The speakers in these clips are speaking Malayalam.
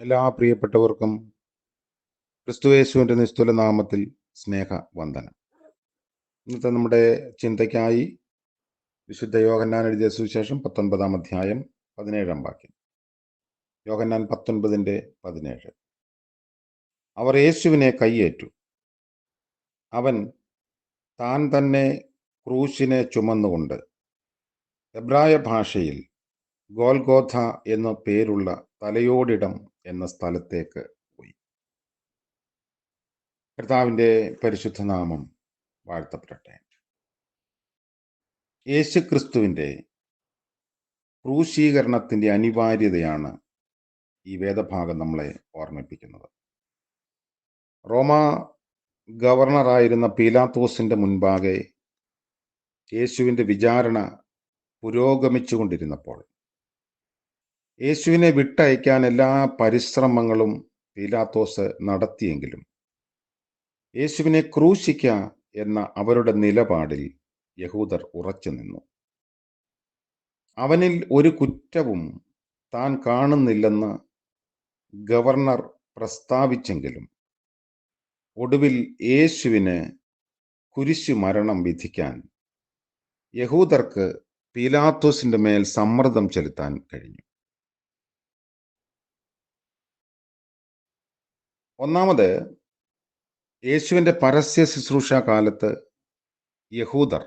എല്ലാ പ്രിയപ്പെട്ടവർക്കും ക്രിസ്തുയേശുവിൻ്റെ നിസ്തുല നാമത്തിൽ സ്നേഹ വന്ദനം. ഇന്നത്തെ നമ്മുടെ ചിന്തയ്ക്കായി വിശുദ്ധ യോഹന്നാൻ എഴുതിയ സുവിശേഷം 19 അധ്യായം 17 വാക്യം. യോഹന്നാൻ 19:17. അവർ യേശുവിനെ കൈയേറ്റു. അവൻ താൻ തന്നെ ക്രൂശിനെ ചുമന്നുകൊണ്ട് എബ്രായ ഭാഷയിൽ ഗോൽഗോഥ എന്ന പേരുള്ള തലയോടിടം എന്ന സ്ഥലത്തേക്ക് പോയി. കർത്താവിൻ്റെ പരിശുദ്ധ നാമം വാഴ്ത്തപ്പെടട്ടെ. യേശുക്രിസ്തുവിൻ്റെ ക്രൂശീകരണത്തിൻ്റെ അനിവാര്യതയാണ് ഈ വേദഭാഗം നമ്മളെ ഓർമ്മിപ്പിക്കുന്നത്. റോമ ഗവർണറായിരുന്ന പീലാത്തോസിൻ്റെ മുൻപാകെ യേശുവിൻ്റെ വിചാരണ പുരോഗമിച്ചുകൊണ്ടിരുന്നപ്പോൾ യേശുവിനെ വിട്ടയക്കാൻ എല്ലാ പരിശ്രമങ്ങളും പീലാത്തോസ് നടത്തിയെങ്കിലും യേശുവിനെ ക്രൂശിക്ക എന്ന അവരുടെ നിലപാടിൽ യഹൂദർ ഉറച്ചു നിന്നു. അവനിൽ ഒരു കുറ്റവും താൻ കാണുന്നില്ലെന്ന് ഗവർണർ പ്രസ്താവിച്ചെങ്കിലും ഒടുവിൽ യേശുവിന് കുരിശു മരണം വിധിക്കാൻ യഹൂദർക്ക് പീലാത്തോസിന്റെ മേൽ സമ്മർദ്ദം ചെലുത്താൻ കഴിഞ്ഞു. ഒന്നാമത്, യേശുവിൻ്റെ പരസ്യ ശുശ്രൂഷ കാലത്ത് യഹൂദർ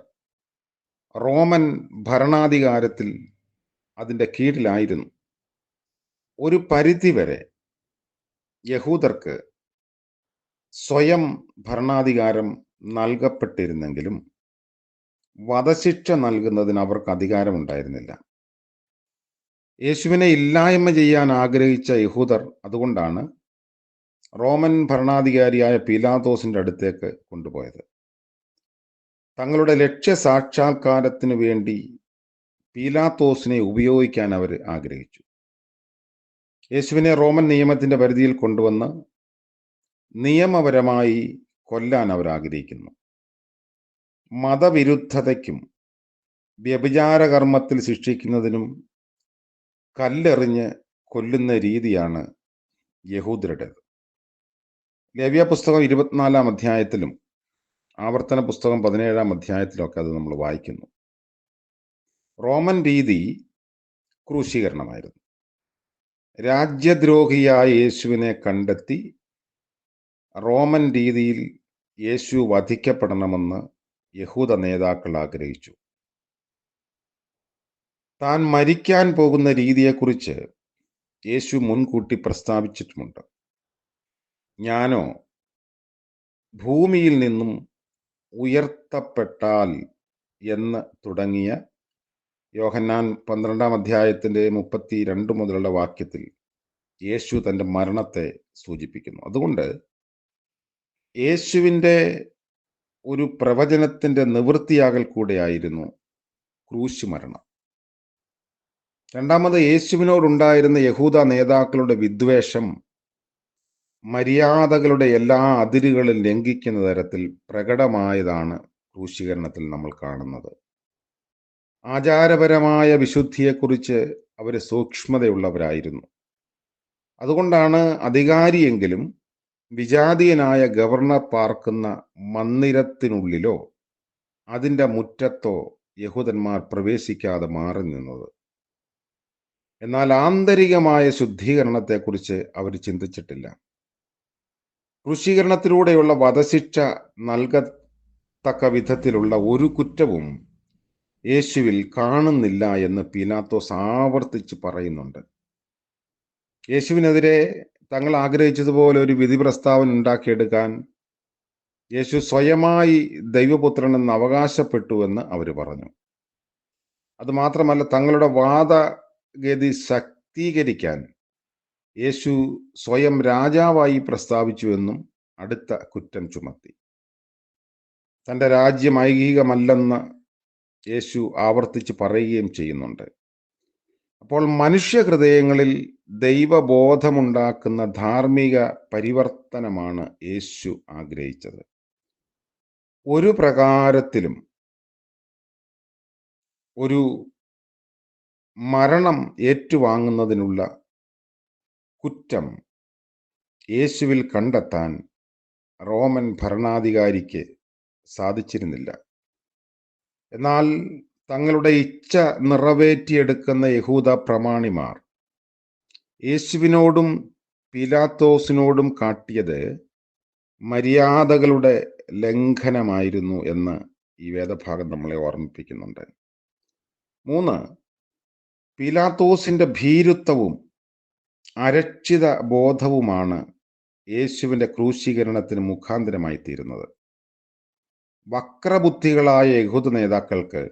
റോമൻ ഭരണാധികാരത്തിൽ അതിൻ്റെ കീഴിലായിരുന്നു. ഒരു പരിധിവരെ യഹൂദർക്ക് സ്വയം ഭരണാധികാരം നൽകപ്പെട്ടിരുന്നെങ്കിലും വധശിക്ഷ നൽകുന്നതിന് അവർക്ക് അധികാരമുണ്ടായിരുന്നില്ല. യേശുവിനെ ഇല്ലായ്മ ചെയ്യാൻ ആഗ്രഹിച്ച യഹൂദർ അതുകൊണ്ടാണ് റോമൻ ഭരണാധികാരിയായ പീലാത്തോസിന്റെ അടുത്തേക്ക് കൊണ്ടുപോയത്. തങ്ങളുടെ ലക്ഷ്യ സാക്ഷാത്കാരത്തിനു വേണ്ടി പീലാത്തോസിനെ ഉപയോഗിക്കാൻ അവർ ആഗ്രഹിച്ചു. യേശുവിനെ റോമൻ നിയമത്തിന്റെ പരിധിയിൽ കൊണ്ടുവന്ന് നിയമപരമായി കൊല്ലാൻ അവർ ആഗ്രഹിക്കുന്നു. മതവിരുദ്ധതയ്ക്കും വ്യഭിചാരകർമ്മത്തിൽ ശിക്ഷിക്കുന്നതിനും കല്ലെറിഞ്ഞ് കൊല്ലുന്ന രീതിയാണ് യഹൂദരുടേത്. ലേവ്യ പുസ്തകം 24 അധ്യായത്തിലും ആവർത്തന പുസ്തകം 17 അധ്യായത്തിലൊക്കെ അത് നമ്മൾ വായിക്കുന്നു. റോമൻ രീതി ക്രൂശീകരണമായിരുന്നു. രാജ്യദ്രോഹിയായ യേശുവിനെ കണ്ടെത്തി റോമൻ രീതിയിൽ യേശു വധിക്കപ്പെടണമെന്ന് യഹൂദ നേതാക്കൾ ആഗ്രഹിച്ചു. താൻ മരിക്കാൻ പോകുന്ന രീതിയെക്കുറിച്ച് യേശു മുൻകൂട്ടി പ്രസ്താവിച്ചിട്ടുമുണ്ട്. ഞാനോ ഭൂമിയിൽ നിന്നും ഉയർത്തപ്പെട്ടാൽ എന്ന് തുടങ്ങിയ യോഹന്നാൻ 12 അധ്യായത്തിൻ്റെ 32 മുതലുള്ള വാക്യത്തിൽ യേശു തൻ്റെ മരണത്തെ സൂചിപ്പിക്കുന്നു. അതുകൊണ്ട് യേശുവിൻ്റെ ഒരു പ്രവചനത്തിൻ്റെ നിവൃത്തിയാകൽ കൂടെയായിരുന്നു ക്രൂശ് മരണം. രണ്ടാമത്, യേശുവിനോടുണ്ടായിരുന്ന യഹൂദ നേതാക്കളുടെ വിദ്വേഷം മര്യാദകളുടെ എല്ലാ അതിരുകളും ലംഘിക്കുന്ന തരത്തിൽ പ്രകടമായതാണ് ക്രൂശീകരണത്തിൽ നമ്മൾ കാണുന്നത്. ആചാരപരമായ വിശുദ്ധിയെക്കുറിച്ച് അവർ സൂക്ഷ്മതയുള്ളവരായിരുന്നു. അതുകൊണ്ടാണ് അധികാരിയെങ്കിലും വിജാതീയനായ ഗവർണർ പാർക്കുന്ന മന്ദിരത്തിനുള്ളിലോ അതിൻ്റെ മുറ്റത്തോ യഹൂദന്മാർ പ്രവേശിക്കാതെ മാറി നിന്നത്. എന്നാൽ ആന്തരികമായ ശുദ്ധീകരണത്തെക്കുറിച്ച് അവർ ചിന്തിച്ചിട്ടില്ല. ക്രൂശീകരണത്തിലൂടെയുള്ള വധശിക്ഷ നൽകത്തക്ക വിധത്തിലുള്ള ഒരു കുറ്റവും യേശുവിൽ കാണുന്നില്ല എന്ന് പീലാത്തോസ് ആവർത്തിച്ച് പറയുന്നുണ്ട്. യേശുവിനെതിരെ തങ്ങൾ ആഗ്രഹിച്ചതുപോലെ ഒരു വിധി പ്രസ്താവന ഉണ്ടാക്കിയെടുക്കാൻ യേശു സ്വയമായി ദൈവപുത്രനെന്ന് അവകാശപ്പെട്ടുവെന്ന് അവർ പറഞ്ഞു. അതുമാത്രമല്ല, തങ്ങളുടെ വാദഗതി ശക്തീകരിക്കാൻ യേശു സ്വയം രാജാവായി പ്രസ്താവിച്ചുവെന്നും അടുത്ത കുറ്റം ചുമത്തി. തൻ്റെ രാജ്യം ഐഹികമല്ലെന്ന് യേശു ആവർത്തിച്ച് പറയുകയും ചെയ്യുന്നുണ്ട്. അപ്പോൾ മനുഷ്യ ഹൃദയങ്ങളിൽ ദൈവബോധമുണ്ടാക്കുന്ന ധാർമ്മിക പരിവർത്തനമാണ് യേശു ആഗ്രഹിച്ചത്. ഒരു പ്രകാരത്തിലും ഒരു മരണം ഏറ്റുവാങ്ങുന്നതിനുള്ള കുറ്റം യേശുവിൽ കണ്ടെത്താൻ റോമൻ ഭരണാധികാരിക്ക് സാധിച്ചിരുന്നില്ല. എന്നാൽ തങ്ങളുടെ ഇച്ഛ നിറവേറ്റിയെടുക്കുന്ന യഹൂദ പ്രമാണിമാർ യേശുവിനോടും പീലാത്തോസിനോടും കാട്ടിയത് മര്യാദകളുടെ ലംഘനമായിരുന്നു എന്ന് ഈ വേദഭാഗം നമ്മളെ ഓർമ്മിപ്പിക്കുന്നുണ്ട്. 3, പീലാത്തോസിന്റെ ഭീരുത്വവും അരക്ഷിത ബോധവുമാണ് യേശുവിന്റെ ക്രൂശീകരണത്തിന് മുഖാന്തരമായി തീരുന്നത്. വക്രബുദ്ധികളായ യഹൂദ നേതാക്കൾക്ക്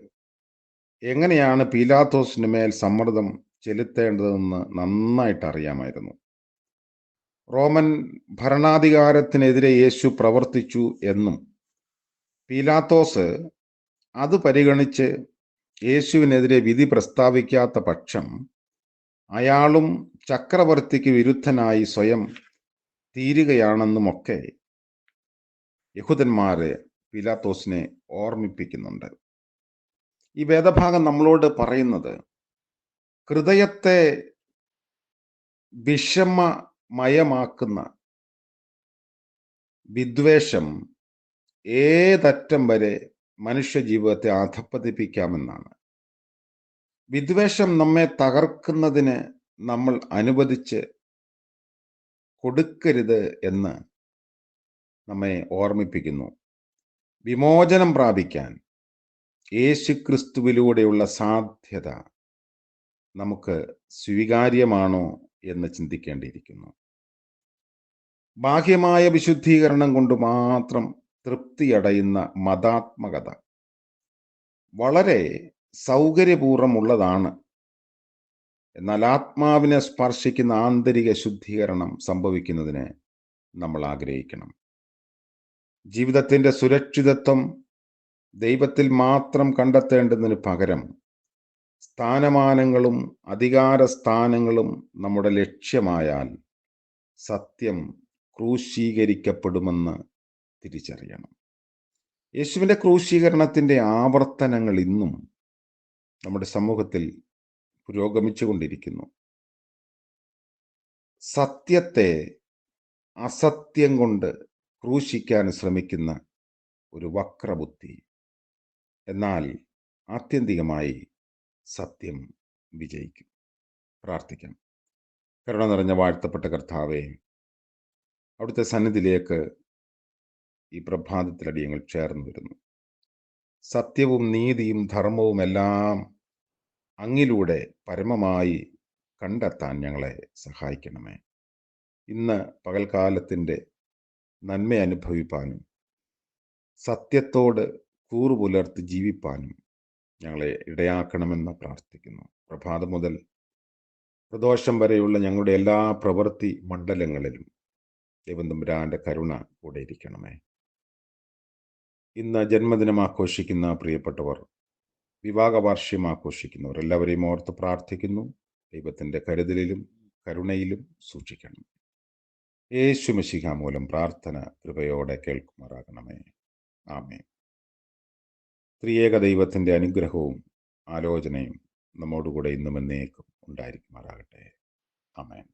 എങ്ങനെയാണ് പീലാത്തോസിന് മേൽ സമ്മർദ്ദം ചെലുത്തേണ്ടതെന്ന് നന്നായിട്ട് അറിയാമായിരുന്നു. റോമൻ ഭരണാധികാരത്തിനെതിരെ യേശു പ്രവർത്തിച്ചു എന്നും പീലാത്തോസ് അത് പരിഗണിച്ച് യേശുവിനെതിരെ വിധി പ്രസ്താവിക്കാത്ത പക്ഷം അയാളും ചക്രവർത്തിക്ക് വിരുദ്ധനായി സ്വയം തീരുകയാണെന്നുമൊക്കെ യഹൂദന്മാരെ പീലാത്തോസിനെ ഓർമ്മിപ്പിക്കുന്നുണ്ട്. ഈ വേദഭാഗം നമ്മളോട് പറയുന്നത് ഹൃദയത്തെ വിഷമമയമാക്കുന്ന വിദ്വേഷം ഏതറ്റം വരെ മനുഷ്യ ജീവിതത്തെ അധപ്പതിപ്പിക്കാമെന്നാണ്. വിദ്വേഷം നമ്മെ തകർക്കുന്നതിന് നമ്മൾ അനുവദിച്ച് കൊടുക്കരുത് എന്ന് നമ്മെ ഓർമ്മിപ്പിക്കുന്നു. വിമോചനം പ്രാപിക്കാൻ യേശുക്രിസ്തുവിലൂടെയുള്ള സാധ്യത നമുക്ക് സ്വീകാര്യമാണോ എന്ന് ചിന്തിക്കേണ്ടിയിരിക്കുന്നു. ബാഹ്യമായ വിശുദ്ധീകരണം കൊണ്ട് മാത്രം തൃപ്തിയടയുന്ന മതാത്മകത വളരെ സൗകര്യപൂർവ്വമുള്ളതാണ്. എന്നാൽ ആത്മാവിനെ സ്പർശിക്കുന്ന ആന്തരിക ശുദ്ധീകരണം സംഭവിക്കുന്നതിന് നമ്മൾ ആഗ്രഹിക്കണം. ജീവിതത്തിൻ്റെ സുരക്ഷിതത്വം ദൈവത്തിൽ മാത്രം കണ്ടെത്തേണ്ടതിന് പകരം സ്ഥാനമാനങ്ങളും അധികാര സ്ഥാനങ്ങളും നമ്മുടെ ലക്ഷ്യമായാൽ സത്യം ക്രൂശീകരിക്കപ്പെടുമെന്ന് തിരിച്ചറിയണം. യേശുവിൻ്റെ ക്രൂശീകരണത്തിൻ്റെ ആവർത്തനങ്ങൾ ഇന്നും നമ്മുടെ സമൂഹത്തിൽ പുരോഗമിച്ചുകൊണ്ടിരിക്കുന്നു. സത്യത്തെ അസത്യം കൊണ്ട് ക്രൂശിക്കാൻ ശ്രമിക്കുന്ന ഒരു വക്രബുദ്ധി. എന്നാൽ ആത്യന്തികമായി സത്യം വിജയിക്കും. പ്രാർത്ഥിക്കാം. കരുണ നിറഞ്ഞ വാഴ്ത്തപ്പെട്ട കർത്താവേ, അവിടുത്തെ സന്നിധിയിലേക്ക് ഈ പ്രഭാതത്തിൽ അടിയങ്ങൾ ചേർന്ന് വരുന്നു. സത്യവും നീതിയും ധർമ്മവും എല്ലാം അങ്ങിലൂടെ പരമമായി കണ്ടെത്താൻ ഞങ്ങളെ സഹായിക്കണമേ. ഇന്ന് പകൽക്കാലത്തിൻ്റെ നന്മ അനുഭവിപ്പാനും സത്യത്തോട് കൂറുപുലർത്തി ജീവിപ്പാനും ഞങ്ങളെ ഇടയാക്കണമെന്ന് പ്രാർത്ഥിക്കുന്നു. പ്രഭാതം മുതൽ പ്രദോഷം വരെയുള്ള ഞങ്ങളുടെ എല്ലാ പ്രവൃത്തി മണ്ഡലങ്ങളിലും ദൈവം തമ്പുരാന്റെ കരുണ കൂടെ ഇരിക്കണമേ. ഇന്ന് ജന്മദിനം ആഘോഷിക്കുന്ന പ്രിയപ്പെട്ടവർ, വിവാഹ വാർഷികം ആഘോഷിക്കുന്നവർ എല്ലാവരെയും ഓർത്ത് പ്രാർത്ഥിക്കുന്നു. ദൈവത്തിൻ്റെ കരുതലിലും കരുണയിലും സൂക്ഷിക്കണം. യേശു മിശിഹാ മൂലം പ്രാർത്ഥന കൃപയോടെ കേൾക്കുമാറാകണമേ. ആമേൻ. ത്രിയേക ദൈവത്തിൻ്റെ അനുഗ്രഹവും ആലോചനയും നമ്മോടുകൂടെ ഇന്നും എന്നേക്കും ഉണ്ടായിരിക്കുമാറാകട്ടെ. ആമേൻ.